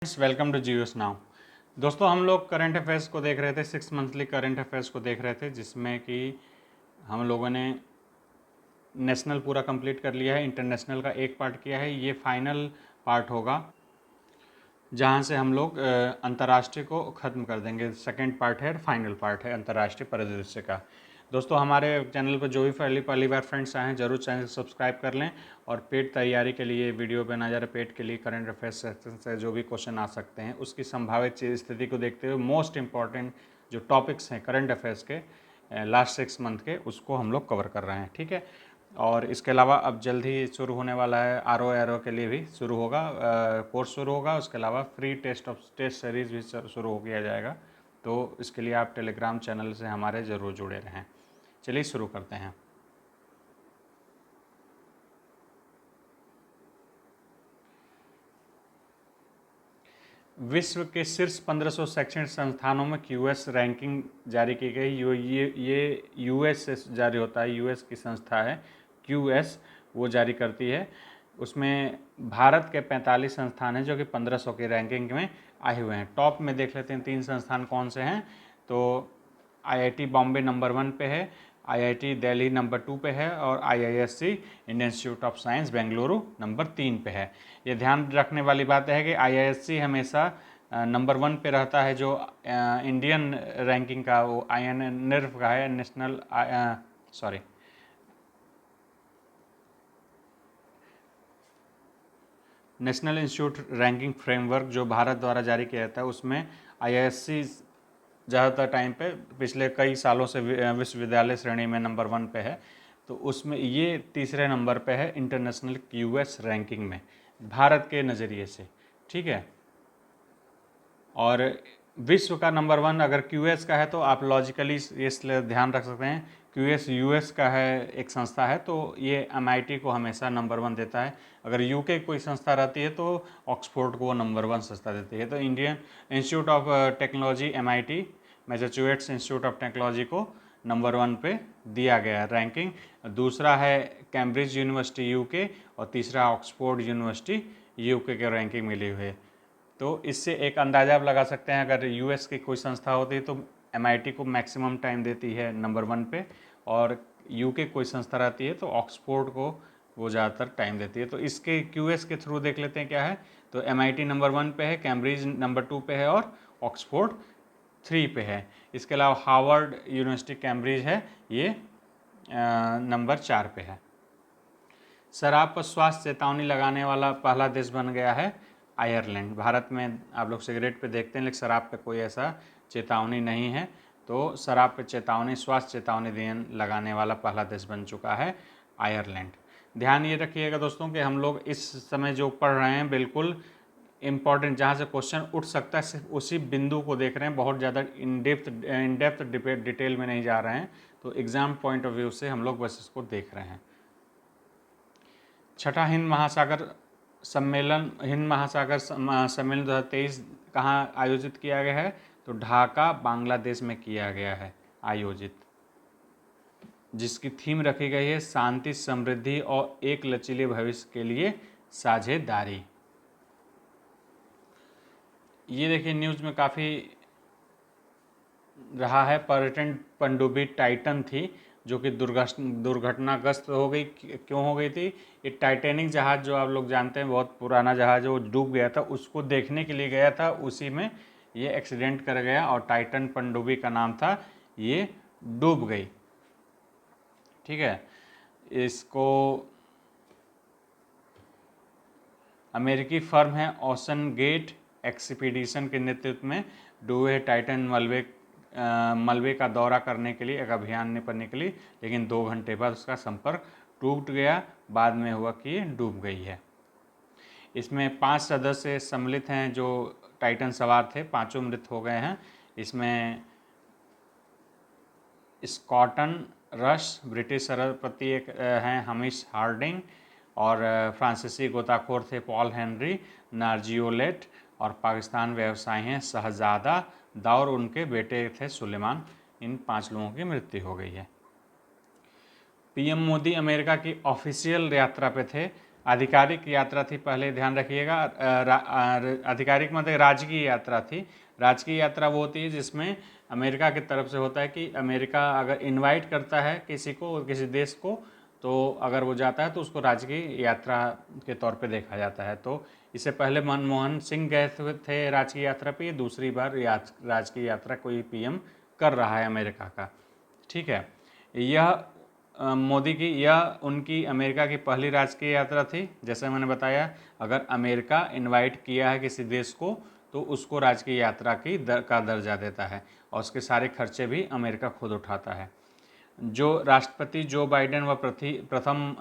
Welcome to जीओस now. दोस्तों, हम लोग करंट अफेयर्स को देख रहे थे, 6 मंथली करंट अफेयर्स को देख रहे थे, जिसमें कि हम लोगों ने नेशनल पूरा कंप्लीट कर लिया है, इंटरनेशनल का एक पार्ट किया है। ये फाइनल पार्ट होगा जहाँ से हम लोग अंतर्राष्ट्रीय को ख़त्म कर देंगे। सेकंड पार्ट है, फाइनल पार्ट है अंतर्राष्ट्रीय परिदृश्य का। दोस्तों, हमारे चैनल पर जो भी पहली बार फ्रेंड्स आए हैं, ज़रूर चैनल सब्सक्राइब कर लें। और पेड तैयारी के लिए वीडियो बनाया जा रहा है, पेड के लिए करंट अफेयर्स सेक्शन से जो भी क्वेश्चन आ सकते हैं, उसकी संभावित स्थिति को देखते हुए मोस्ट इंपॉर्टेंट जो टॉपिक्स हैं करंट अफेयर्स के लास्ट 6 मंथ के, उसको हम लोग कवर कर रहे हैं। ठीक है। और इसके अलावा अब जल्द ही शुरू होने वाला है आर के लिए भी शुरू होगा, कोर्स शुरू होगा। उसके अलावा फ्री टेस्ट सीरीज़ भी शुरू हो किया जाएगा। तो इसके लिए आप टेलीग्राम चैनल से हमारे ज़रूर जुड़े रहें। चलिए शुरू करते हैं। विश्व के शीर्ष 1500 शैक्षणिक संस्थानों में क्यूएस रैंकिंग जारी की गई। ये यूएस से जारी होता है, यूएस की संस्था है क्यूएस, वो जारी करती है। उसमें भारत के 45 संस्थान हैं जो कि 1500 की रैंकिंग में आए हुए हैं। टॉप में देख लेते हैं 3 संस्थान कौन से हैं। तो आईआईटी बॉम्बे नंबर 1 पे है, आईआईटी दिल्ली नंबर 2 पे है, और IISc Indian institute of science Bengaluru number 3 पे है। ये ध्यान रखने वाली बात है कि आईआईएससी हमेशा नंबर 1 पे रहता है। जो इंडियन रैंकिंग का वो निर्फ का है, नेशनल इंस्टीट्यूट रैंकिंग फ्रेमवर्क जो भारत द्वारा जारी किया जाता है, उसमें आईआईएससी ज़्यादातर टाइम पे पिछले कई सालों से विश्वविद्यालय श्रेणी में नंबर 1 पे है। तो उसमें ये तीसरे नंबर पे है इंटरनेशनल क्यूएस रैंकिंग में, भारत के नज़रिए से। ठीक है। और विश्व का नंबर 1 अगर क्यूएस का है तो आप लॉजिकली इसलिए ध्यान रख सकते हैं, क्यूएस यूएस का है, एक संस्था है, तो ये एमआईटी को हमेशा नंबर 1 देता है। अगर यूके कोई संस्था रहती है तो ऑक्सफोर्ड को वो नंबर 1 संस्था देती है। तो Indian institute of technology MIT, Massachusetts institute of technology को नंबर 1 पे दिया गया है रैंकिंग। दूसरा है कैम्ब्रिज यूनिवर्सिटी यूके, और तीसरा ऑक्सफोर्ड यूनिवर्सिटी यूके के रैंकिंग मिली हुई है। तो इससे एक अंदाज़ा आप लगा सकते हैं, अगर यूएस की कोई संस्था होती है तो एमआईटी को मैक्सिमम टाइम देती है नंबर 1 पे, और यूके कोई संस्था रहती है तो ऑक्सफोर्ड को वो ज़्यादातर टाइम देती है। तो इसके क्यूएस के थ्रू देख लेते हैं क्या है। तो एमआईटी नंबर 1 पे है, कैम्ब्रिज नंबर 2 पे है, और ऑक्सफोर्ड 3 पे है। इसके अलावा हार्वर्ड यूनिवर्सिटी कैम्ब्रिज है, ये नंबर 4 पे है। शराब पर स्वास्थ्य चेतावनी लगाने वाला पहला देश बन गया है आयरलैंड। भारत में आप लोग सिगरेट पे देखते हैं, लेकिन शराब पे कोई ऐसा चेतावनी नहीं है। तो शराब पे चेतावनी, स्वास्थ्य चेतावनी लगाने वाला पहला देश बन चुका है आयरलैंड। ध्यान ये रखिएगा दोस्तों कि हम लोग इस समय जो पढ़ रहे हैं बिल्कुल इम्पॉर्टेंट, जहाँ से क्वेश्चन उठ सकता है सिर्फ उसी बिंदु को देख रहे हैं, बहुत ज़्यादा इन डेप्थ डिटेल में नहीं जा रहे हैं। तो एग्ज़ाम पॉइंट ऑफ व्यू से हम लोग बस इसको देख रहे हैं। छठा हिंद महासागर सम्मेलन 2023 कहाँ आयोजित किया गया है। तो ढाका बांग्लादेश में किया गया है आयोजित, जिसकी थीम रखी गई है शांति, समृद्धि और एक लचीले भविष्य के लिए साझेदारी। ये देखिए न्यूज़ में काफ़ी रहा है। पर्यटन पनडुब्बी टाइटन थी जो कि दुर्घटनाग्रस्त हो गई। क्यों हो गई थी? ये टाइटैनिक जहाज़ जो आप लोग जानते हैं, बहुत पुराना जहाज़ वो डूब गया था, उसको देखने के लिए गया था, उसी में ये एक्सीडेंट कर गया और टाइटन पनडुब्बी का नाम था, ये डूब गई। ठीक है। इसको अमेरिकी फर्म है ओशन गेट एक्सपीडिशन के नेतृत्व में डूबे टाइटन मलबे का दौरा करने के लिए एक अभियान पर निकली, लेकिन 2 घंटे बाद उसका संपर्क टूट गया। बाद में हुआ कि ये डूब गई है। इसमें 5 सदस्य सम्मिलित हैं जो टाइटन सवार थे, 5 मृत हो गए हैं। इसमें स्कॉटन रश, ब्रिटिश सरपति एक हैं हमिश हार्डिंग, और फ्रांसीसी गोताखोर थे पॉल हेनरी नार्जियोलेट, और पाकिस्तान व्यवसायी हैं शहजादा दाऊद, उनके बेटे थे सुलेमान। इन 5 लोगों की मृत्यु हो गई है। पीएम मोदी अमेरिका की ऑफिशियल यात्रा पे थे आधिकारिक यात्रा थी, पहले ध्यान रखिएगा। आधिकारिक मतलब राजकीय यात्रा थी। राजकीय यात्रा वो होती है जिसमें अमेरिका की तरफ से होता है कि अमेरिका अगर इनवाइट करता है किसी को, किसी देश को, तो अगर वो जाता है तो उसको राजकीय यात्रा के तौर पे देखा जाता है। तो इससे पहले मनमोहन सिंह गए थे राजकीय यात्रा पे, ये दूसरी बार राजकीय यात्रा कोई पीएम कर रहा है अमेरिका का। ठीक है, यह मोदी की, यह उनकी अमेरिका की पहली राजकीय यात्रा थी। जैसे मैंने बताया, अगर अमेरिका इनवाइट किया है किसी देश को तो उसको राजकीय यात्रा का दर्जा देता है, और उसके सारे खर्चे भी अमेरिका खुद उठाता है। जो राष्ट्रपति जो बाइडेन व प्रथम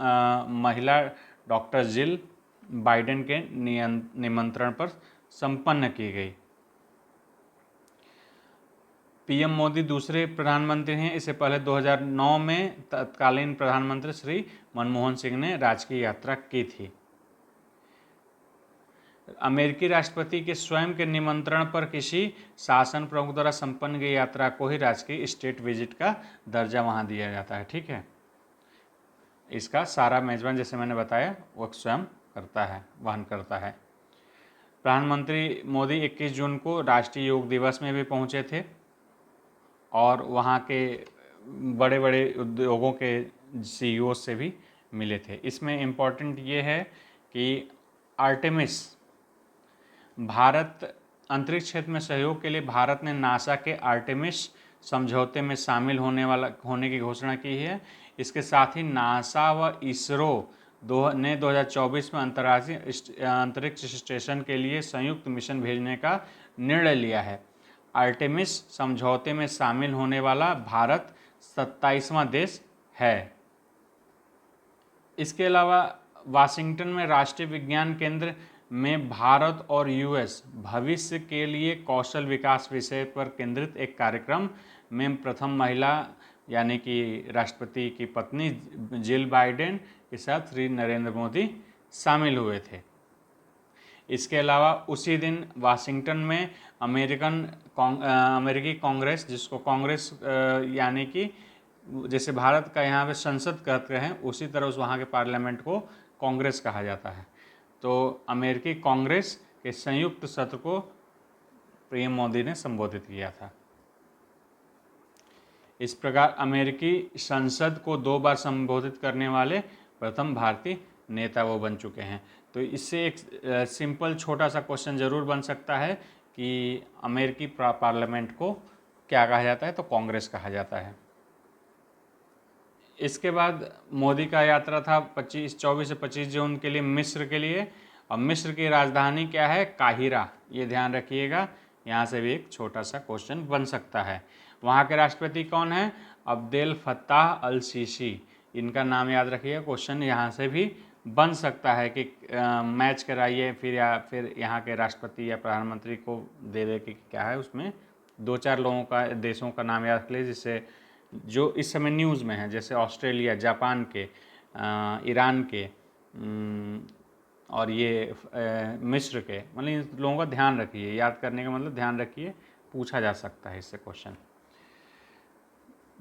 महिला डॉक्टर जिल बाइडेन के निमंत्रण पर संपन्न की गई। पीएम मोदी दूसरे प्रधानमंत्री हैं। इससे पहले 2009 में तत्कालीन प्रधानमंत्री श्री मनमोहन सिंह ने राजकीय यात्रा की थी। अमेरिकी राष्ट्रपति के स्वयं के निमंत्रण पर किसी शासन प्रमुख द्वारा संपन्न की यात्रा को ही राजकीय स्टेट विजिट का दर्जा वहां दिया जाता है। ठीक है, इसका सारा मेजबान जैसे मैंने बताया वो स्वयं करता है, वहन करता है। प्रधानमंत्री मोदी 21 जून को राष्ट्रीय योग दिवस में भी पहुंचे थे और वहाँ के बड़े बड़े उद्योगों के सीईओ से भी मिले थे। इसमें इम्पॉर्टेंट ये है कि आर्टेमिस, भारत अंतरिक्ष क्षेत्र में सहयोग के लिए भारत ने नासा के आर्टेमिस समझौते में शामिल होने की घोषणा की है। इसके साथ ही नासा व इसरो ने 2024 में अंतर्राष्ट्रीय अंतरिक्ष स्टेशन के लिए संयुक्त मिशन भेजने का निर्णय लिया है। आर्टेमिस समझौते में शामिल होने वाला भारत 27वां देश है। इसके अलावा वाशिंगटन में राष्ट्रीय विज्ञान केंद्र में भारत और यूएस भविष्य के लिए कौशल विकास विषय पर केंद्रित एक कार्यक्रम में प्रथम महिला यानी कि राष्ट्रपति की पत्नी जिल बाइडेन के साथ श्री नरेंद्र मोदी शामिल हुए थे। इसके अलावा उसी दिन वाशिंगटन में अमेरिकी कांग्रेस, जिसको कांग्रेस यानी कि जैसे भारत का यहाँ पे संसद कहते हैं, उसी तरह उस वहाँ के पार्लियामेंट को कांग्रेस कहा जाता है। तो अमेरिकी कांग्रेस के संयुक्त सत्र को पीएम मोदी ने संबोधित किया था। इस प्रकार अमेरिकी संसद को 2 बार संबोधित करने वाले प्रथम भारतीय नेता वो बन चुके हैं। तो इससे एक सिंपल छोटा सा क्वेश्चन जरूर बन सकता है कि अमेरिकी पार्लियामेंट को क्या कहा जाता है, तो कांग्रेस कहा जाता है। इसके बाद मोदी का यात्रा था 24 से 25 जून के लिए मिस्र के लिए। और मिस्र की राजधानी क्या है? काहिरा, ये ध्यान रखिएगा। यहाँ से भी एक छोटा सा क्वेश्चन बन सकता है। वहाँ के राष्ट्रपति कौन है? अब्देल फत्ताह अल सीसी, इनका नाम याद रखिएगा। क्वेश्चन यहाँ से भी बन सकता है कि मैच कराइए फिर यहाँ के राष्ट्रपति या प्रधानमंत्री को दे दे कि क्या है उसमें 2-4 लोगों का, देशों का नाम याद रख लीजिए जिससे जो इस समय न्यूज़ में है, जैसे ऑस्ट्रेलिया, जापान के, ईरान के और ये मिस्र के, मतलब इन लोगों का ध्यान रखिए। याद करने का मतलब ध्यान रखिए, पूछा जा सकता है इससे क्वेश्चन।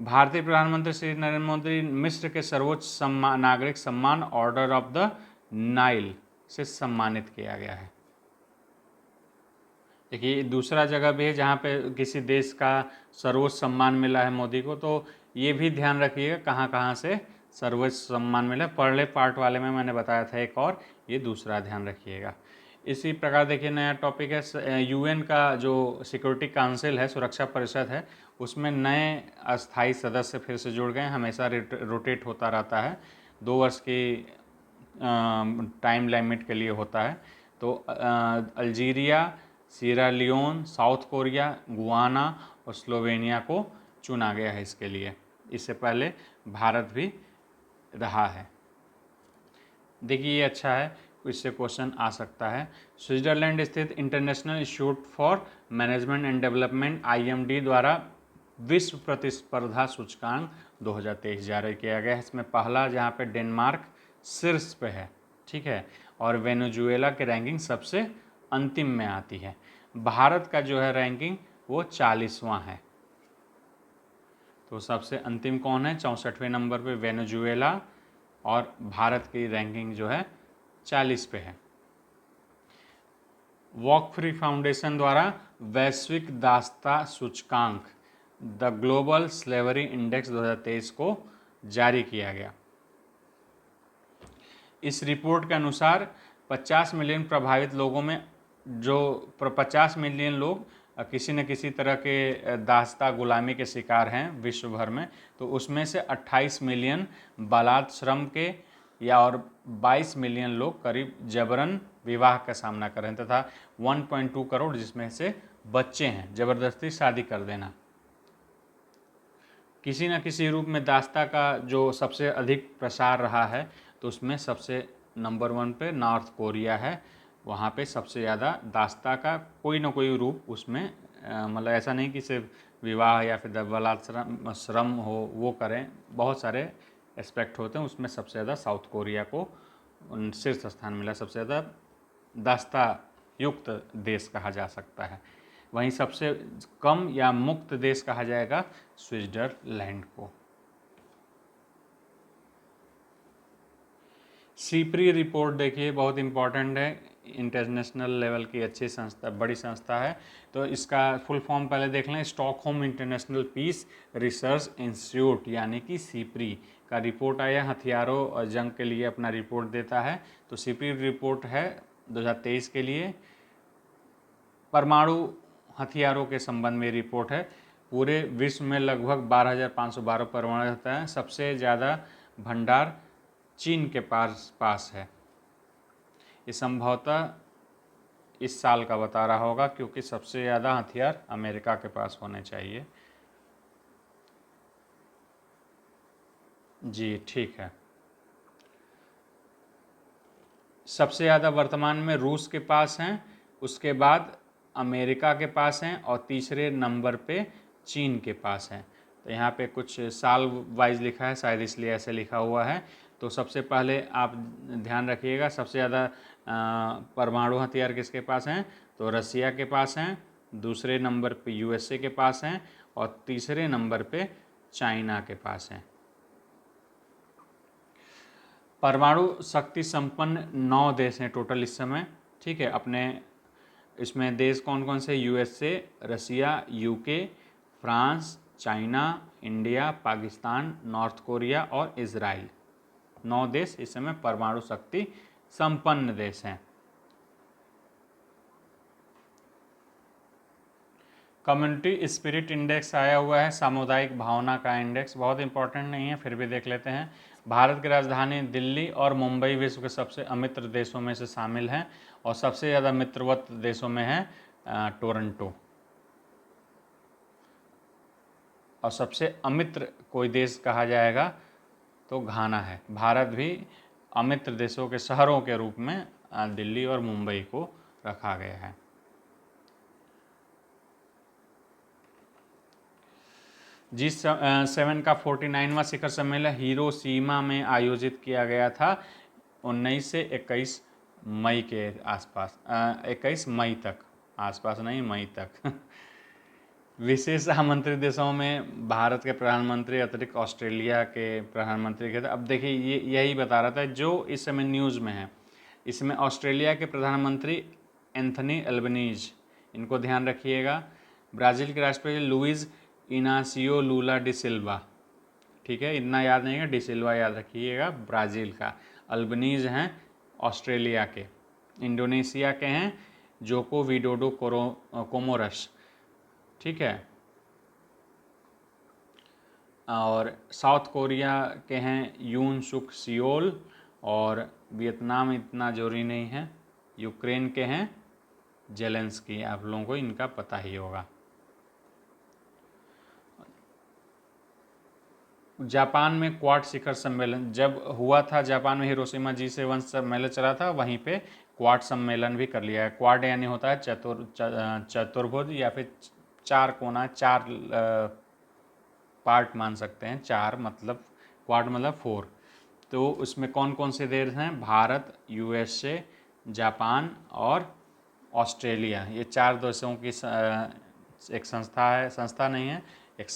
भारतीय प्रधानमंत्री श्री नरेंद्र मोदी मिस्र के सर्वोच्च नागरिक सम्मान ऑर्डर ऑफ द नाइल से सम्मानित किया गया है। देखिए दूसरा जगह भी है जहाँ पे किसी देश का सर्वोच्च सम्मान मिला है मोदी को, तो ये भी ध्यान रखिएगा कहाँ कहाँ से सर्वोच्च सम्मान मिला। पहले पार्ट वाले में मैंने बताया था एक, और ये दूसरा ध्यान रखिएगा। इसी प्रकार देखिए नया टॉपिक है, यूएन का जो सिक्योरिटी काउंसिल है, सुरक्षा परिषद है, उसमें नए अस्थायी सदस्य फिर से जुड़ गए। हमेशा रोटेट होता रहता है, 2 वर्ष की टाइम लिमिट के लिए होता है। तो अल्जीरिया, सीरा लियोन, साउथ कोरिया, गुआना और स्लोवेनिया को चुना गया है इसके लिए। इससे पहले भारत भी रहा है। देखिए ये अच्छा है, इससे क्वेश्चन आ सकता है। स्विट्जरलैंड स्थित international institute for management and development IMD द्वारा विश्व प्रतिस्पर्धा सूचकांक 2023 जारी किया गया है। इसमें पहला जहाँ पे डेनमार्क शीर्ष पे है, ठीक है, और वेनेजुएला की रैंकिंग सबसे अंतिम में आती है। भारत का जो है रैंकिंग वो 40वां है। तो सबसे अंतिम कौन है? 64वें नंबर पे वेनेजुएला, और भारत की रैंकिंग जो है 40 पे है। वॉक फ्री फाउंडेशन द्वारा वैश्विक दास्ता सूचकांक द ग्लोबल स्लेवरी इंडेक्स 2023 को जारी किया गया। इस रिपोर्ट के अनुसार 50 मिलियन प्रभावित लोगों में जो 50 मिलियन लोग किसी न किसी तरह के दास्ता गुलामी के शिकार हैं विश्व भर में, तो उसमें से 28 मिलियन बालात श्रम के या और 22 मिलियन लोग करीब जबरन विवाह का सामना कर रहे हैं तथा 1.2 करोड़ जिसमें से बच्चे हैं, जबरदस्ती शादी कर देना। किसी न किसी रूप में दास्ता का जो सबसे अधिक प्रसार रहा है तो उसमें सबसे नंबर 1 पे नॉर्थ कोरिया है। वहाँ पे सबसे ज़्यादा दास्ता का कोई ना कोई रूप उसमें मतलब ऐसा नहीं कि सिर्फ विवाह या फिर बलात्कार श्रम हो वो करें, बहुत सारे एस्पेक्ट होते हैं, उसमें सबसे ज़्यादा साउथ कोरिया को शीर्ष स्थान मिला, सबसे ज़्यादा दास्ता युक्त देश कहा जा सकता है। वहीं सबसे कम या मुक्त देश कहा जाएगा स्विट्जरलैंड को। सीप्री रिपोर्ट देखिए बहुत इम्पॉर्टेंट है, इंटरनेशनल लेवल की अच्छी संस्था, बड़ी संस्था है। तो इसका फुल फॉर्म पहले देख लें, Stockholm International Peace Research Institute यानी कि सीप्री का रिपोर्ट आया, हथियारों और जंग के लिए अपना रिपोर्ट देता है। तो सीप्री रिपोर्ट है 2023 के लिए, परमाणु हथियारों के संबंध में रिपोर्ट है। पूरे विश्व में लगभग 12,512 परमाणु होता है। सबसे ज़्यादा भंडार चीन के पास है। ये संभवतः इस साल का बता रहा होगा क्योंकि सबसे ज़्यादा हथियार अमेरिका के पास होने चाहिए। जी ठीक है। सबसे ज़्यादा वर्तमान में रूस के पास हैं, उसके बाद अमेरिका के पास हैं और तीसरे नंबर पे चीन के पास हैं। तो यहाँ पे कुछ साल वाइज लिखा है, शायद इसलिए ऐसे लिखा हुआ है। तो सबसे पहले आप ध्यान रखिएगा, सबसे ज़्यादा परमाणु हथियार किसके पास हैं, तो रसिया के पास हैं, दूसरे नंबर पे यूएसए के पास हैं और तीसरे नंबर पे चाइना के पास हैं। परमाणु शक्ति संपन्न 9 देश हैं टोटल इस समय, ठीक है। अपने इसमें देश कौन कौन से, USA, Russia, UK, France, China, India, Pakistan, North Korea और इजराइल। 9 देश इस समय परमाणु शक्ति संपन्न देश हैं। कम्युनिटी स्पिरिट इंडेक्स आया हुआ है, सामुदायिक भावना का इंडेक्स, बहुत इंपॉर्टेंट नहीं है फिर भी देख लेते हैं। भारत की राजधानी दिल्ली और मुंबई विश्व के सबसे अमित्र देशों में से शामिल हैं और सबसे ज़्यादा मित्रवत देशों में है टोरंटो। और सबसे अमित्र कोई देश कहा जाएगा तो घाना है। भारत भी अमित्र देशों के शहरों के रूप में दिल्ली और मुंबई को रखा गया है। G7 का 49वां शिखर सम्मेलन हिरोशिमा में आयोजित किया गया था 19 से 21 मई के आसपास, 21 मई तक, आसपास नहीं मई तक। विशेष आमंत्रित देशों में भारत के प्रधानमंत्री अतिरिक्त ऑस्ट्रेलिया के प्रधानमंत्री के थे। अब देखिए ये यही बता रहा था जो इस समय न्यूज़ में है। इसमें ऑस्ट्रेलिया के प्रधानमंत्री एंथनी एल्बनीज, इनको ध्यान रखिएगा। ब्राज़ील के राष्ट्रपति लुइज इनासियो लूला डी सिल्वा, ठीक है, इतना याद नहीं है, डी सिल्वा याद रखिएगा ब्राज़ील का। अल्बनीज हैं ऑस्ट्रेलिया के। इंडोनेशिया के हैं जोको विडोडो कोमोरस, ठीक है। और साउथ कोरिया के हैं यून सुक सियोल और वियतनाम इतना जरूरी नहीं है। यूक्रेन के हैं जेलेंस्की, आप लोगों को इनका पता ही होगा। जापान में क्वाड शिखर सम्मेलन जब हुआ था, जापान में हिरोशिमा G7 सम्मेलन चला था, वहीं पे क्वाड सम्मेलन भी कर लिया है। क्वाड यानी होता है चतुर्भुज या फिर चार कोना, चार पार्ट मान सकते हैं, चार मतलब क्वाड मतलब 4। तो उसमें कौन कौन से देश हैं, भारत, यूएसए, जापान और ऑस्ट्रेलिया, ये 4 देशों की एक संस्था है, संस्था नहीं है, एक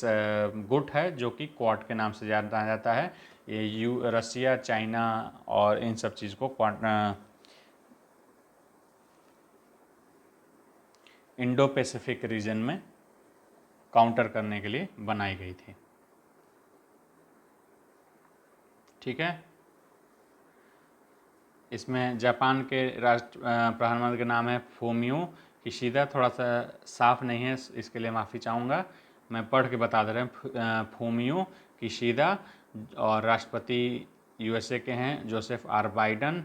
गुट है जो कि क्वाड के नाम से जाना जाता है। ये रसिया, चाइना और इन सब चीज़ को क्वाड इंडो पैसिफिक रीजन में काउंटर करने के लिए बनाई गई थी। ठीक है, इसमें जापान के प्रधानमंत्री का नाम है फूमियो किशिदा। थोड़ा सा साफ नहीं है, इसके लिए माफ़ी चाहूँगा, मैं पढ़ के बता दे रहे हैं। Fumio Kishida. और राष्ट्रपति यूएसए के हैं जोसेफ आर बाइडन।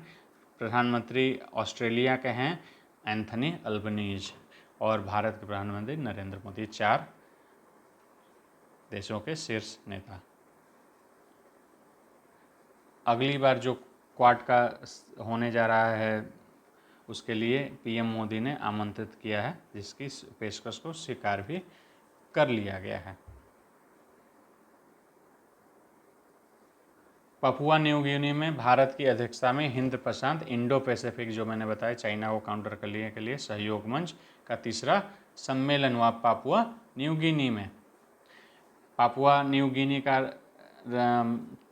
प्रधानमंत्री ऑस्ट्रेलिया के हैं एंथनी अल्बनीज। और भारत के प्रधानमंत्री नरेंद्र मोदी। 4 देशों के शीर्ष नेता। अगली बार जो क्वाड का होने जा रहा है उसके लिए पीएम मोदी ने आमंत्रित किया है, जिसकी पेशकश को स्वीकार भी कर लिया गया है। पपुआ न्यू गिनी में भारत की अध्यक्षता में हिंद प्रशांत इंडो पैसिफिक, जो मैंने बताया चाइना को काउंटर करने के लिए सहयोग मंच का तीसरा सम्मेलन हुआ पापुआ न्यू गिनी में। पापुआ न्यू गिनी का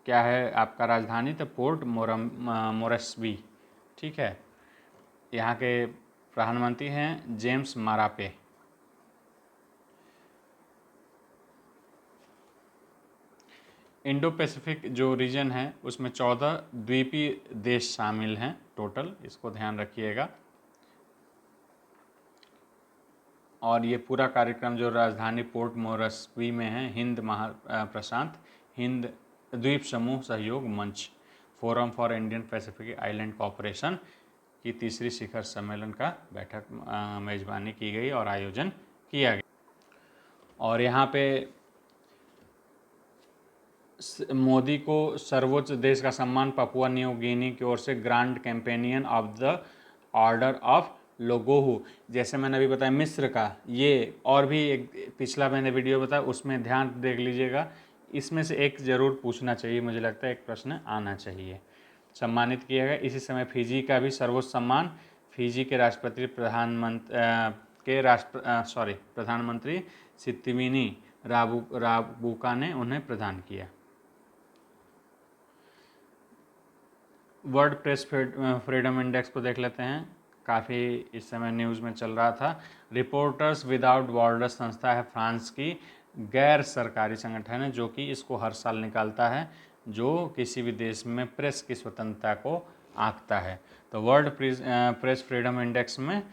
क्या है आपका राजधानी, तो पोर्ट मोरेस्बी। ठीक है, यहाँ के प्रधानमंत्री हैं जेम्स मारापे। इंडो पैसिफिक जो रीजन है उसमें 14 द्वीपीय देश शामिल हैं टोटल, इसको ध्यान रखिएगा। और ये पूरा कार्यक्रम जो राजधानी पोर्ट मोरेस्बी में है, हिंद प्रशांत हिंद द्वीप समूह सहयोग मंच forum for Indian Pacific island cooperation की तीसरी शिखर सम्मेलन का बैठक मेजबानी की गई और आयोजन किया गया। और यहाँ पे मोदी को सर्वोच्च देश का सम्मान पपुआ न्यू गिनी की ओर से grand companion of the order of लोगोहू, जैसे मैंने अभी बताया मिस्र का, ये और भी एक पिछला मैंने वीडियो बताया उसमें ध्यान देख लीजिएगा। इसमें से एक ज़रूर पूछना चाहिए, मुझे लगता है एक प्रश्न आना चाहिए। सम्मानित किया गया। इसी समय फिजी का भी सर्वोच्च सम्मान फिजी के राष्ट्रपति प्रधानमंत्री सित्तिविनी राबुका ने उन्हें प्रदान किया। वर्ल्ड प्रेस फ्रीडम इंडेक्स को देख लेते हैं, काफ़ी इस समय न्यूज़ में चल रहा था। रिपोर्टर्स विदाउट बॉर्डर्स संस्था है फ्रांस की गैर सरकारी संगठन है, जो कि इसको हर साल निकालता है, जो किसी भी देश में प्रेस की स्वतंत्रता को आंकता है। तो वर्ल्ड प्रेस फ्रीडम इंडेक्स में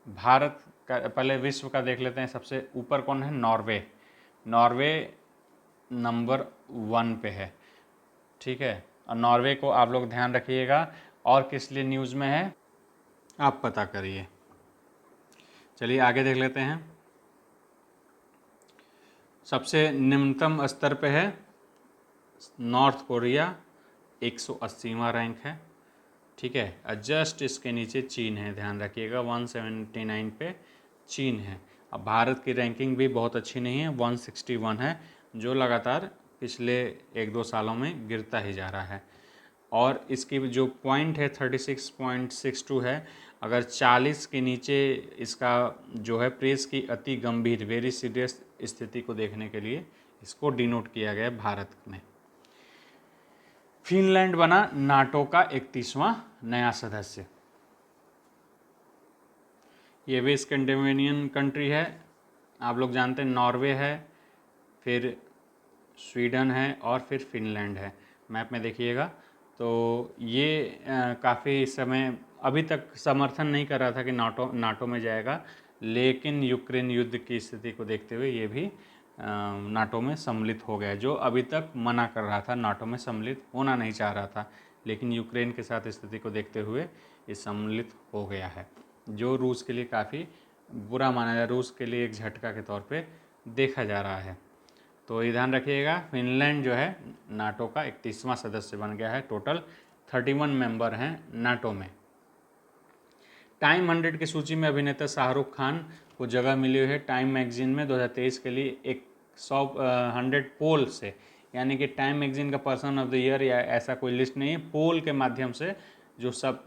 भारत का, पहले विश्व का देख लेते हैं, सबसे ऊपर कौन है, नॉर्वे। नॉर्वे नंबर 1 पे है। ठीक है, और नॉर्वे को आप लोग ध्यान रखिएगा। और किस लिए न्यूज़ में है आप पता करिए। चलिए आगे देख लेते हैं। सबसे निम्नतम स्तर पे है नॉर्थ कोरिया, 180वां रैंक है। ठीक है, जस्ट इसके नीचे चीन है, ध्यान रखिएगा 179 पे चीन है। अब भारत की रैंकिंग भी बहुत अच्छी नहीं है, 161 है, जो लगातार पिछले 1-2 सालों में गिरता ही जा रहा है। और इसकी जो पॉइंट है 36.62 है। अगर 40 के नीचे इसका जो है प्रेस की अति गंभीर वेरी सीरियस स्थिति को देखने के लिए इसको डिनोट किया गया भारत में। फिनलैंड बना नाटो का 31वां नया सदस्य। ये भी स्कैंडिनेवियन कंट्री है, आप लोग जानते हैं। नॉर्वे है, फिर स्वीडन है और फिर फिनलैंड है। मैप में देखिएगा तो ये काफ़ी समय अभी तक समर्थन नहीं कर रहा था कि नाटो में जाएगा, लेकिन यूक्रेन युद्ध की स्थिति को देखते हुए ये भी नाटो में सम्मिलित हो गया। जो अभी तक मना कर रहा था, नाटो में सम्मिलित होना नहीं चाह रहा था, लेकिन यूक्रेन के साथ स्थिति को देखते हुए ये सम्मिलित हो गया है, जो रूस के लिए काफ़ी बुरा माना जा, रूस के लिए एक झटका के तौर पे देखा जा रहा है। तो ये ध्यान रखिएगा, फिनलैंड जो है नाटो का 31वां सदस्य बन गया है। टोटल 31 मेंबर हैं नाटो में। टाइम 100 की सूची में अभिनेता शाहरुख खान को जगह मिली हुई है। टाइम मैगजीन में 2023 के लिए एक 100 पोल से, यानी कि टाइम मैगजीन का पर्सन ऑफ द ईयर या ऐसा कोई लिस्ट नहीं है, पोल के माध्यम से जो सब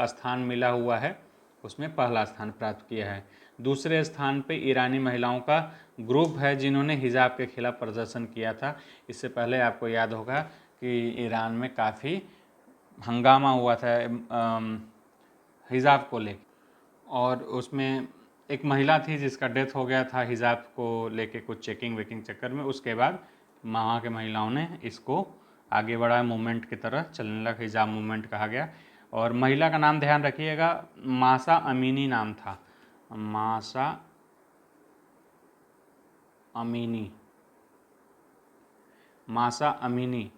स्थान मिला हुआ है उसमें पहला स्थान प्राप्त किया है। दूसरे स्थान पे ईरानी महिलाओं का ग्रुप है जिन्होंने हिजाब के खिलाफ प्रदर्शन किया था। इससे पहले आपको याद होगा कि ईरान में काफ़ी हंगामा हुआ था हिजाब को लेकर, और उसमें एक महिला थी जिसका डेथ हो गया था हिजाब को लेके कुछ चेकिंग वेकिंग चक्कर में। उसके बाद वहाँ के महिलाओं ने इसको आगे बढ़ाया, मूवमेंट की तरह चलने लगा, हिजाब मूवमेंट कहा गया। और महिला का नाम ध्यान रखिएगा, मासा अमीनी नाम था, मासा अमीनी, मासा अमीनी,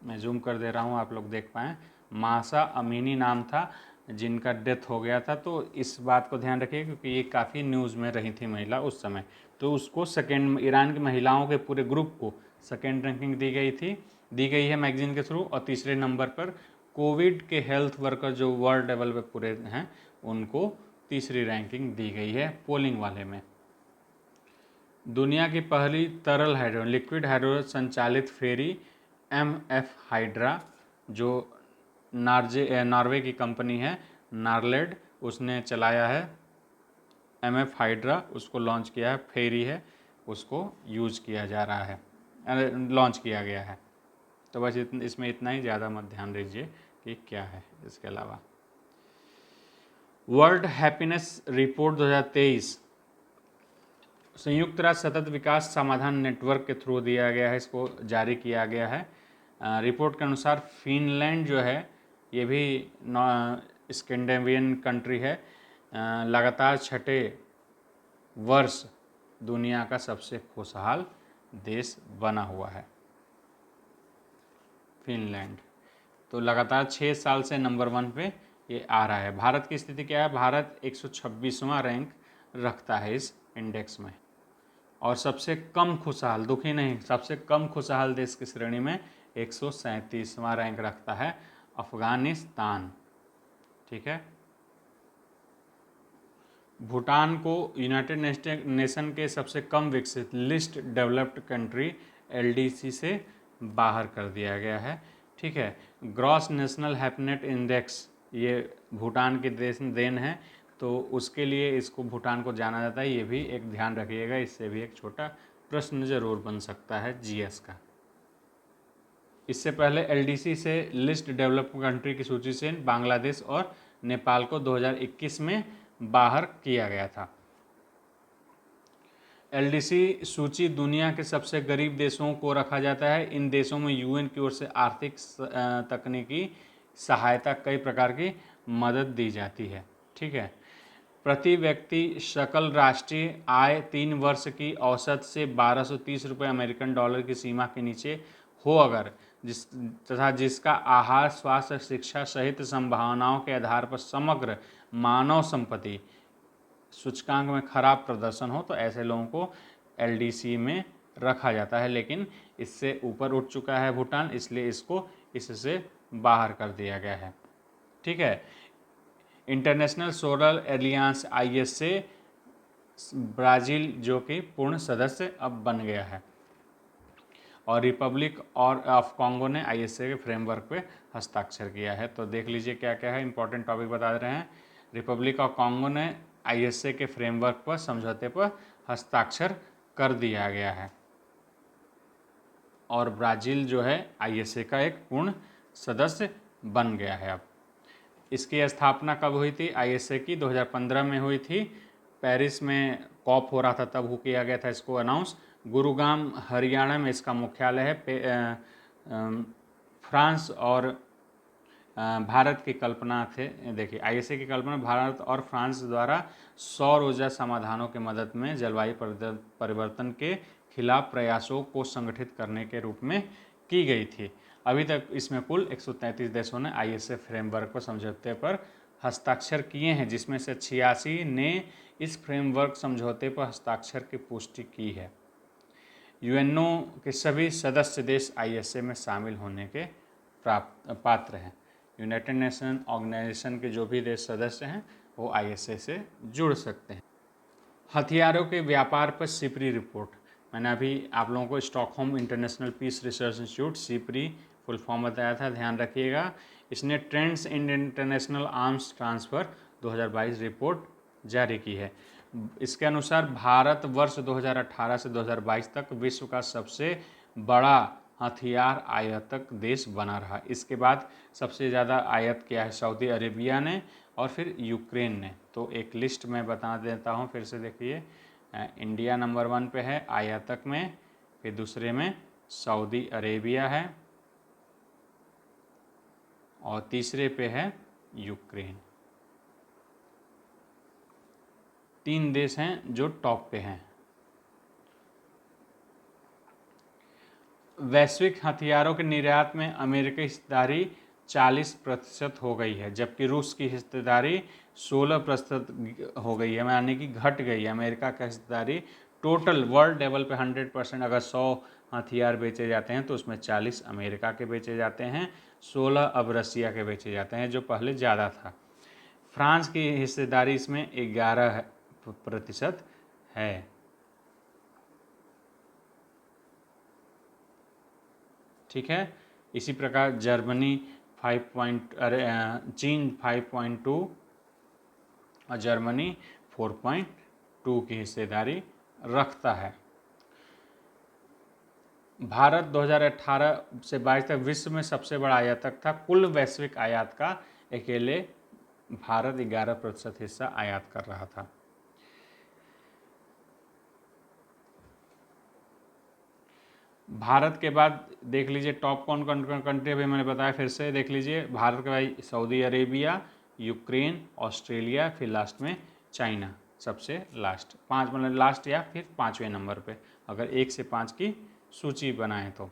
मैं जूम कर दे रहा हूँ आप लोग देख पाएँ, मासा अमीनी नाम था जिनका डेथ हो गया था। तो इस बात को ध्यान रखिए क्योंकि ये काफ़ी न्यूज़ में रही थी महिला उस समय। तो उसको सेकेंड, ईरान की महिलाओं के पूरे ग्रुप को सेकेंड रैंकिंग दी गई है मैगजीन के थ्रू। और तीसरे नंबर पर कोविड के हेल्थ वर्कर जो वर्ल्ड लेवल पे पूरे हैं उनको तीसरी रैंकिंग दी गई है पोलिंग वाले में। दुनिया की पहली तरल हाइड्रोजन लिक्विड हाइड्रोजन संचालित फेरी MF हाइड्रा, जो नॉर्वे की कंपनी है नार्लेड, उसने चलाया है। MF हाइड्रा उसको लॉन्च किया है, फेरी है उसको यूज किया जा रहा है, लॉन्च किया गया है। तो बस इसमें इतना ही, ज़्यादा मत ध्यान दीजिए कि क्या है इसके अलावा। वर्ल्ड हैप्पीनेस रिपोर्ट 2023 संयुक्त राष्ट्र सतत विकास समाधान नेटवर्क के थ्रू दिया गया है, इसको जारी किया गया है। रिपोर्ट के अनुसार फिनलैंड जो है ये भी स्कैंडिनेवियन कंट्री है, लगातार छठे वर्ष दुनिया का सबसे खुशहाल देश बना हुआ है फिनलैंड। तो लगातार 6 साल से नंबर 1 पे ये आ रहा है। भारत की स्थिति क्या है? भारत 126वां रैंक रखता है इस इंडेक्स में, और सबसे कम खुशहाल, दुखी नहीं, सबसे कम खुशहाल देश की श्रेणी में 137वां रैंक रखता है अफगानिस्तान। ठीक है। भूटान को यूनाइटेड नेशन के सबसे कम विकसित लिस्ट डेवलप्ड कंट्री LDC से बाहर कर दिया गया है। ठीक है। ग्रॉस नेशनल हैप्पीनेस इंडेक्स ये भूटान की देन है, तो उसके लिए इसको भूटान को जाना जाता है। ये भी एक ध्यान रखिएगा, इससे भी एक छोटा प्रश्न जरूर बन सकता है GS का। इससे पहले LDC से लिस्ट डेवलप्ड कंट्री की सूची से बांग्लादेश और नेपाल को 2021 में बाहर किया गया था। LDC सूची दुनिया के सबसे गरीब देशों को रखा जाता है। इन देशों में UN की ओर से आर्थिक तकनीकी सहायता, कई प्रकार की मदद दी जाती है। ठीक है। प्रति व्यक्ति सकल राष्ट्रीय आय 3 वर्ष की औसत से 1230 रुपये अमेरिकन डॉलर की सीमा के नीचे हो अगर तथा जिसका आहार, स्वास्थ्य, शिक्षा सहित संभावनाओं के आधार पर समग्र मानव संपत्ति सूचकांक में खराब प्रदर्शन हो, तो ऐसे लोगों को LDC में रखा जाता है। लेकिन इससे ऊपर उठ चुका है भूटान, इसलिए इसको इससे बाहर कर दिया गया है। ठीक है। International solar aliens ISA Brazil जो कि पूर्ण सदस्य अब बन गया है, और रिपब्लिक और ऑफ कॉन्गो ने ISA के फ्रेमवर्क पे हस्ताक्षर किया है। तो देख लीजिए क्या क्या है, इंपॉर्टेंट टॉपिक बता रहे हैं। रिपब्लिक ऑफ कॉन्गो ने ISA के फ्रेमवर्क पर समझौते पर हस्ताक्षर कर दिया गया है, और ब्राज़ील जो है ISA का एक पूर्ण सदस्य बन गया है अब। इसकी स्थापना कब हुई थी ISA की? 2015 में हुई थी। पेरिस में COP हो रहा था तब हो किया गया था इसको अनाउंस। गुरुग्राम हरियाणा में इसका मुख्यालय है। फ्रांस और भारत की कल्पना थे, देखिए ISA की कल्पना भारत और फ्रांस द्वारा सौर ऊर्जा समाधानों की मदद में जलवायु परिवर्तन के खिलाफ प्रयासों को संगठित करने के रूप में की गई थी। अभी तक इसमें कुल 133 देशों ने ISA फ्रेमवर्क पर समझौते पर हस्ताक्षर किए हैं, जिसमें से 86 ने इस फ्रेमवर्क समझौते पर हस्ताक्षर की पुष्टि की है। UNO के सभी सदस्य देश ISA में शामिल होने के पात्र हैं। यूनाइटेड नेशन ऑर्गेनाइजेशन के जो भी देश सदस्य हैं वो ISA से जुड़ सकते हैं। हथियारों के व्यापार पर सिपरी रिपोर्ट, मैंने अभी आप लोगों को Stockholm International Peace Research Institute SIPRI full form बताया था, ध्यान रखिएगा। इसने trends in international arms transfer 2022 report जारी की है। इसके अनुसार भारत वर्ष 2018 से 2022 तक विश्व का सबसे बड़ा हथियार आयातक देश बना रहा। इसके बाद सबसे ज़्यादा आयात किया है सऊदी अरेबिया ने और फिर यूक्रेन ने। तो एक लिस्ट मैं बता देता हूँ फिर से, देखिए इंडिया नंबर 1 पे है आयातक में, फिर दूसरे में सऊदी अरेबिया है और तीसरे पे है यूक्रेन। 3 देश हैं जो टॉप पे हैं। वैश्विक हथियारों के निर्यात में अमेरिकी हिस्सेदारी 40% हो गई है, जबकि रूस की हिस्सेदारी 16% हो गई है, यानी कि घट गई है। अमेरिका का हिस्सेदारी टोटल वर्ल्ड लेवल पे 100%, अगर 100 हथियार बेचे जाते हैं तो उसमें 40 अमेरिका के बेचे जाते हैं, 16 अब रसिया के बेचे जाते हैं, जो पहले ज़्यादा था। फ्रांस की हिस्सेदारी इसमें 11% है। ठीक है, इसी प्रकार जर्मनी 5 चीन 5.2 और जर्मनी 4.2 की हिस्सेदारी रखता है। भारत 2018 से 22 तक विश्व में सबसे बड़ा आयातक था। कुल वैश्विक आयात का अकेले भारत 11% हिस्सा आयात कर रहा था। भारत के बाद देख लीजिए टॉप कौन कौन कंट्री, अभी मैंने बताया फिर से देख लीजिए। भारत के बाद सऊदी अरेबिया, यूक्रेन, ऑस्ट्रेलिया, फिर लास्ट में चाइना, सबसे लास्ट 5 मतलब लास्ट या फिर 5वें नंबर पे, अगर 1 से 5 की सूची बनाएं तो।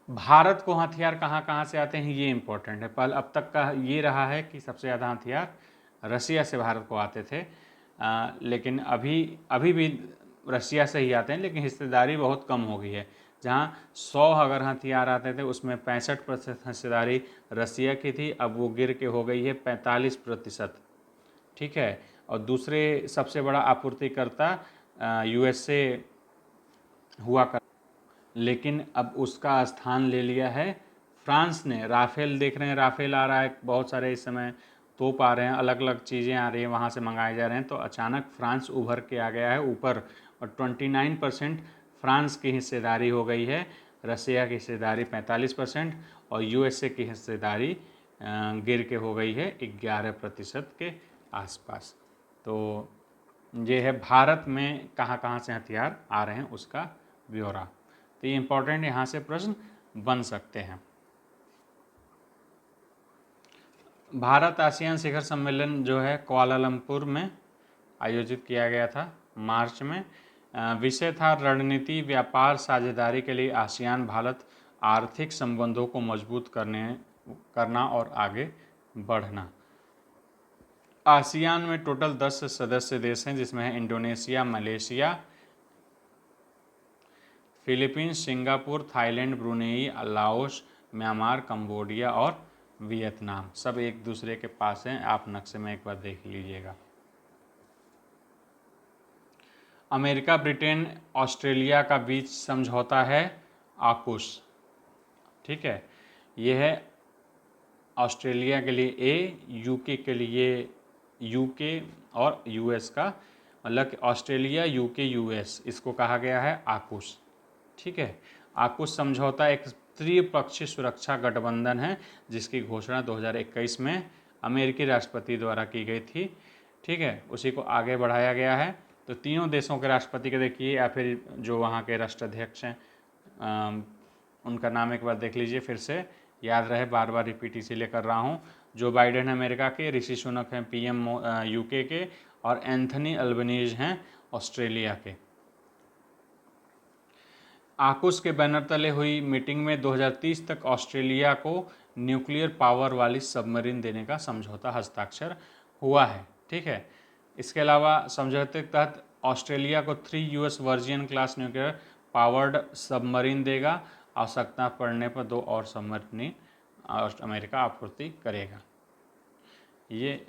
भारत को हथियार कहाँ कहाँ से आते हैं ये इंपॉर्टेंट है। पहले अब तक का ये रहा है कि सबसे ज़्यादा हथियार रसिया से भारत को आते थे, लेकिन अभी भी रसिया से ही आते हैं, लेकिन हिस्सेदारी बहुत कम हो गई है। जहाँ 100 अगर हथियार आते थे उसमें 65% हिस्सेदारी रसिया की थी, अब वो गिर के हो गई है 45%। ठीक है, और दूसरे सबसे बड़ा आपूर्तिकर्ता USA हुआ कर, लेकिन अब उसका स्थान ले लिया है फ्रांस ने। राफेल देख रहे हैं, राफेल आ रहा है, बहुत सारे इस समय तोप आ रहे हैं, अलग अलग चीज़ें आ रही हैं, वहाँ से मंगाए जा रहे हैं, तो अचानक फ्रांस उभर के आ गया है ऊपर, और 29% फ्रांस की हिस्सेदारी हो गई है, रसिया की हिस्सेदारी 45% और USA की हिस्सेदारी गिर के हो गई है 11% के आसपास। तो ये है भारत में कहाँ कहाँ से हथियार आ रहे हैं उसका ब्यौरा। तो ये इम्पोर्टेंट, यहाँ से प्रश्न बन सकते हैं। भारत आसियान शिखर सम्मेलन जो है कुआलालंपुर में आयोजित किया गया था मार्च में। विषय था रणनीति व्यापार साझेदारी के लिए आसियान भारत आर्थिक संबंधों को मजबूत करना और आगे बढ़ना। आसियान में टोटल 10 सदस्य देश हैं, जिसमें है Indonesia, Malaysia, Philippines, Singapore, Thailand, Brunei, Laos, Myanmar, Cambodia और वियतनाम। सब एक दूसरे के पास हैं, आप नक्शे में एक बार देख लीजिएगा। अमेरिका, ब्रिटेन, ऑस्ट्रेलिया का बीच समझौता है आकुश। ठीक है, यह है ऑस्ट्रेलिया के लिए ए, यूके के लिए यूके और यूएस का, मतलब कि ऑस्ट्रेलिया, यूके, यूएस, इसको कहा गया है आकुश। ठीक है, आकुश समझौता एक त्रिपक्षीय सुरक्षा गठबंधन है जिसकी घोषणा 2021 में अमेरिकी राष्ट्रपति द्वारा की गई थी। ठीक है, उसी को आगे बढ़ाया गया है। तो तीनों देशों के राष्ट्रपति के देखिए, या फिर जो वहाँ के राष्ट्राध्यक्ष हैं उनका नाम एक बार देख लीजिए, फिर से याद रहे, बार बार रिपीट इसीलिए कर रहा हूँ। जो बाइडेन है अमेरिका के, ऋषि सुनक हैं PM यूके के, और एंथनी अल्बनीज हैं ऑस्ट्रेलिया के। आकुश के बैनर तले हुई मीटिंग में 2030 तक ऑस्ट्रेलिया को न्यूक्लियर पावर वाली सबमरीन देने का समझौता हस्ताक्षर हुआ है। ठीक है, इसके अलावा समझौते के तहत ऑस्ट्रेलिया को 3 US Virginia class nuclear powered submarine देगा। आवश्यकता पड़ने पर 2 और सबमरीन अमेरिका आपूर्ति करेगा। ये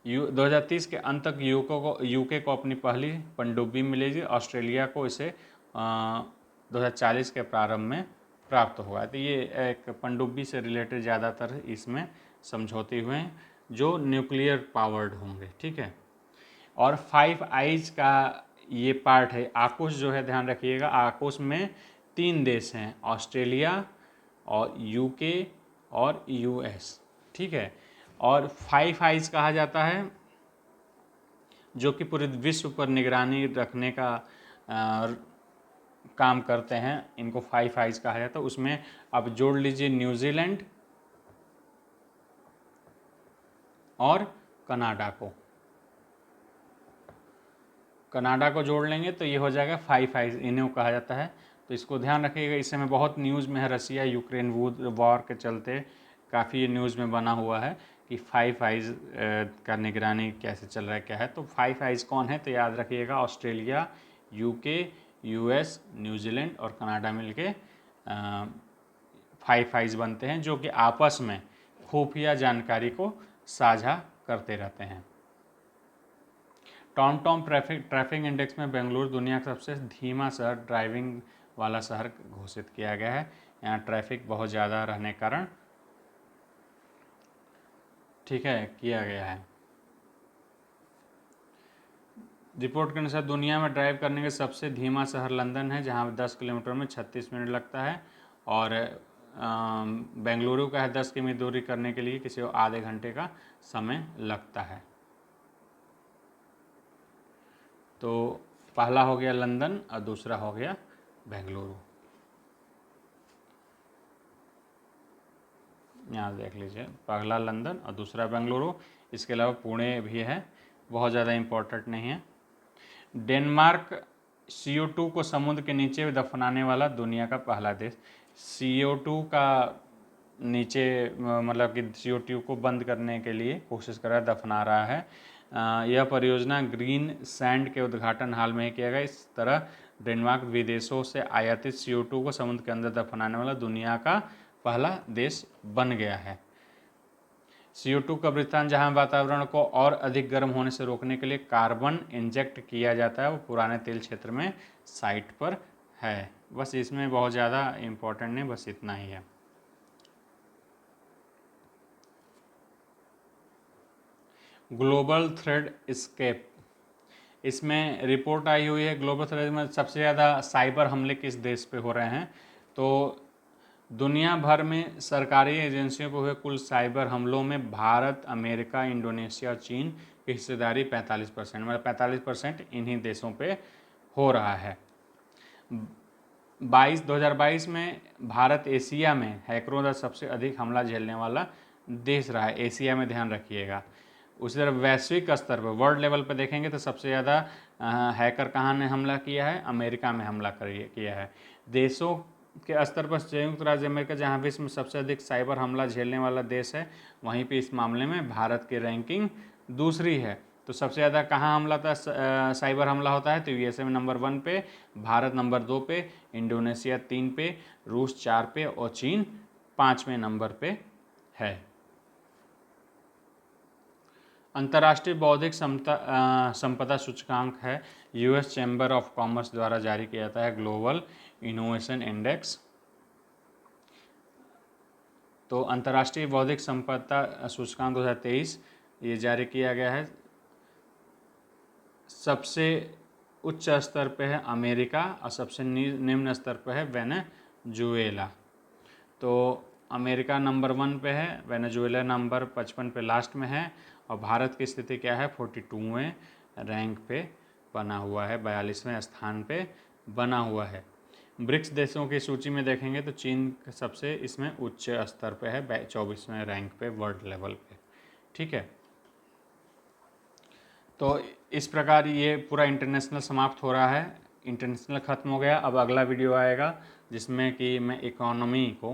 2030 के अंत तक यूके को अपनी पहली पनडुब्बी मिलेगी। ऑस्ट्रेलिया को इसे 2040 के प्रारंभ में प्राप्त होगा। तो ये एक पनडुब्बी से रिलेटेड ज़्यादातर इसमें समझौते हुए हैं जो न्यूक्लियर पावर्ड होंगे। ठीक है, और 5 आइज का ये पार्ट है। आकुश जो है ध्यान रखिएगा, आकुश में 3 देश हैं, ऑस्ट्रेलिया और यूके और यूएस, ठीक है। और 5 आइज कहा जाता है, जो कि पूरे विश्व पर निगरानी रखने का काम करते हैं, इनको 5 आइज कहा जाता है। उसमें अब जोड़ लीजिए न्यूजीलैंड और कनाडा को, कनाडा को जोड़ लेंगे तो ये हो जाएगा 5 आइज, इन्हें कहा जाता है। तो इसको ध्यान रखिएगा। इस समय बहुत न्यूज़ में है, रसिया यूक्रेन वॉर के चलते काफ़ी न्यूज़ में बना हुआ है कि 5 आइज का निगरानी कैसे चल रहा है, क्या है। तो 5 आइज कौन है, तो याद रखिएगा ऑस्ट्रेलिया, यूके, यूएस, न्यूजीलैंड और कनाडा मिलके 5 आइज बनते हैं, जो कि आपस में खुफिया जानकारी को साझा करते रहते हैं। टॉम ट्रैफिक इंडेक्स में बेंगलुरु दुनिया का सबसे धीमा शहर, ड्राइविंग वाला शहर घोषित किया गया है। यहाँ ट्रैफिक बहुत ज़्यादा रहने के कारण, ठीक है, किया गया है। रिपोर्ट के अनुसार दुनिया में ड्राइव करने के सबसे धीमा शहर लंदन है, जहाँ 10 किलोमीटर में 36 मिनट लगता है। और बेंगलुरु का है 10 किमी दूरी करने के लिए किसी को आधे घंटे का समय लगता है। तो पहला हो गया लंदन और दूसरा हो गया बेंगलुरु। यहाँ देख लीजिए, पहला लंदन और दूसरा बेंगलुरु। इसके अलावा पुणे भी है, बहुत ज़्यादा इम्पोर्टेंट नहीं है। डेनमार्क CO2 को समुद्र के नीचे दफनाने वाला दुनिया का पहला देश। CO2 का नीचे मतलब कि CO2 को बंद करने के लिए कोशिश कर रहा है, दफना रहा है। यह परियोजना ग्रीन सैंड के उद्घाटन हाल में ही किया गया। इस तरह डेनमार्क विदेशों से आयातित CO2 को समुद्र के अंदर दफनाने वाला दुनिया का पहला देश बन गया है। CO2 कब्रिस्तान, जहां वातावरण को और अधिक गर्म होने से रोकने के लिए कार्बन इंजेक्ट किया जाता है, वो पुराने तेल क्षेत्र में साइट पर है। बस इसमें बहुत ज़्यादा इम्पोर्टेंट नहीं, बस इतना ही है। ग्लोबल थ्रेड स्केप, इसमें रिपोर्ट आई हुई है। ग्लोबल थ्रेड में सबसे ज़्यादा साइबर हमले किस देश पे हो रहे हैं, तो दुनिया भर में सरकारी एजेंसियों पर हुए कुल साइबर हमलों में भारत, अमेरिका, इंडोनेशिया और चीन की हिस्सेदारी 45%, मतलब 45% इन्हीं देशों पे हो रहा है। 2022 में भारत एशिया में हैकरों का सबसे अधिक हमला झेलने वाला देश रहा है, एशिया में, ध्यान रखिएगा। उसी तरह वैश्विक स्तर पर, वर्ल्ड लेवल पर देखेंगे तो सबसे ज़्यादा हैकर कहाँ ने हमला किया है, अमेरिका में हमला किया है। देशों के स्तर पर संयुक्त राज्य अमेरिका, जहाँ विश्व में सबसे अधिक साइबर हमला झेलने वाला देश है, वहीं पे इस मामले में भारत की रैंकिंग दूसरी है। तो सबसे ज़्यादा कहाँ हमला था, साइबर हमला होता है, तो USA में नंबर 1 पे, भारत नंबर 2 पे, इंडोनेशिया 3 पे, रूस 4 पे और चीन 5वें नंबर पे है। अंतर्राष्ट्रीय बौद्धिक संपदा सूचकांक है, US चैम्बर ऑफ कॉमर्स द्वारा जारी किया जाता है, ग्लोबल इनोवेशन इंडेक्स। तो अंतर्राष्ट्रीय बौद्धिक संपदा सूचकांक 2023 ये जारी किया गया है। सबसे उच्च स्तर पे है अमेरिका और सबसे निम्न स्तर पे है वेनेजुएला। तो अमेरिका नंबर 1 पे है, वेनेजुएला नंबर 55 पे लास्ट में है, और भारत की स्थिति क्या है, 42वें रैंक पे बना हुआ है, 42वें स्थान पे बना हुआ है। ब्रिक्स देशों की सूची में देखेंगे तो चीन सबसे इसमें उच्च स्तर पे है, 24वें रैंक पे वर्ल्ड लेवल पे, ठीक है। तो इस प्रकार ये पूरा इंटरनेशनल समाप्त हो रहा है, इंटरनेशनल ख़त्म हो गया। अब अगला वीडियो आएगा जिसमें कि मैं इकोनॉमी को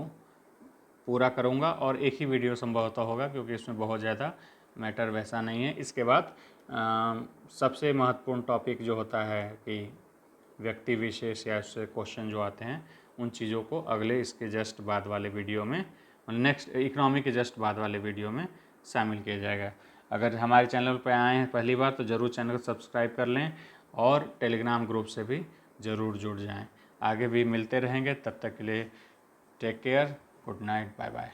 पूरा करूँगा, और एक ही वीडियो संभवतः होगा क्योंकि इसमें बहुत ज़्यादा मैटर वैसा नहीं है। इसके बाद सबसे महत्वपूर्ण टॉपिक जो होता है कि व्यक्ति विशेष या उससे क्वेश्चन जो आते हैं, उन चीज़ों को अगले इसके जस्ट बाद वाले वीडियो में, नेक्स्ट इकोनॉमी के जस्ट बाद वाले वीडियो में शामिल किया जाएगा। अगर हमारे चैनल पर आए हैं पहली बार तो ज़रूर चैनल को सब्सक्राइब कर लें और टेलीग्राम ग्रुप से भी ज़रूर जुड़ जाएं। आगे भी मिलते रहेंगे, तब तक के लिए take care, good night, bye bye.